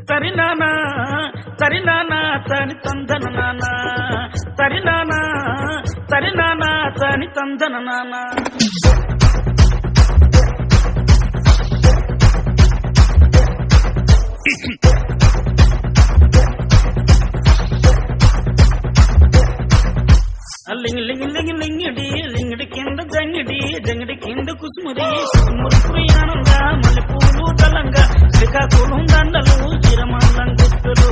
తరినానా తరినానా తని తందన నానా తరినానా తరినానా తని తందన నానా లింగి లింగి లింగి లింగిడి లింగిడి కింద జంగిడి జంగిడి కింద కుసుమురి కుసుమురి ఆనంద మల్లెపూలు దళంగా శ్రీకాకుళం దండలు చిరమానం గుర్తులు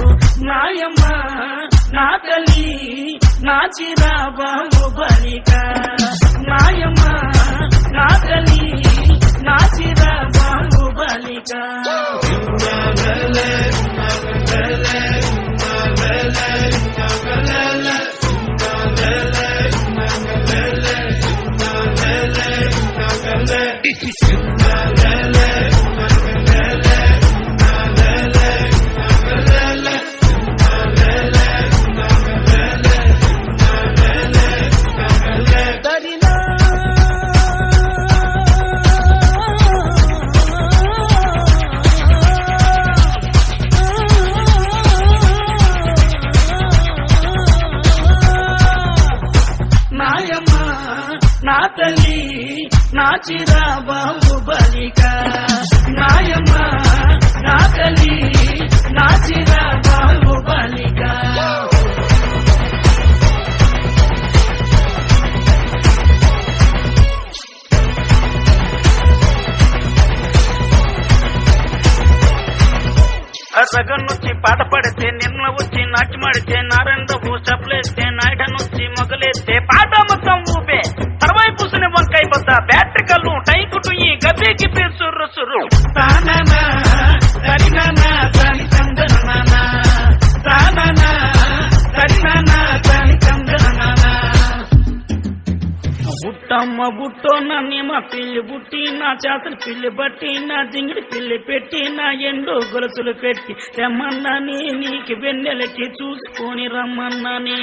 నాయమ్మ నా తల్లి నా చిరాబాబు బలిక నాయమ్మ నా తల్లి నా చిరాబాబు బలిక నా తల్లి నా చిరాబాబు బలిక నాయమ్మ నా తల్లి నా చిరాబాబు బలిక సగన్నొచ్చి పాట పడితే నిర్మల వచ్చి నాట్యమాడితే నారాయణరావు చప్పలేస్తే నాయుడనొచ్చి మొగలేస్తే పాట మొత్తం ఊపే తర్వాయి పూసిన వంకాయ బొద్ద బ్యాటరీ కళ్ళు టైకుటు ఈ గబ్బేకి పేరు సుర్రు సుర్రు తానా తరినానా తని చందన నానా తానా తరినానా తని చందన నానా బుట్టమ్మ బుట్టో నన్నేమ పిల్లి బుట్టి నా చేతలు పిల్లి బట్టి నా జింగిడి పిల్లి పెట్టి నా ఎండో గొలుసులు పెట్టి తెమ్మన్నాని నీకు వెన్నెలకి చూసుకొని రమ్మన్నాని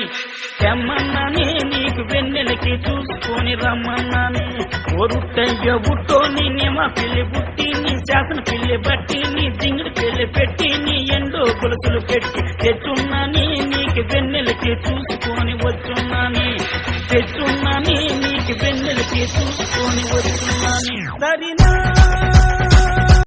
తెమ్మన్నాని నీకు వెన్నెలకి చూసుకొని రమ్మన్నాని ఒరుట్టయ్య బుట్టో నేనేమ పిల్లి బుట్టి నీ చేతన పిల్లి బట్టి నీ జింగిడి పిల్లి పెట్టి నీ ఎండో గొలుసులు పెట్టి తెచ్చున్నాని నీకు వెన్నెలకి చూసుకొని వచ్చున్నాని తెచ్చున్నాని నీకు వెన్నెలకి చూసుకొని వచ్చున్నాని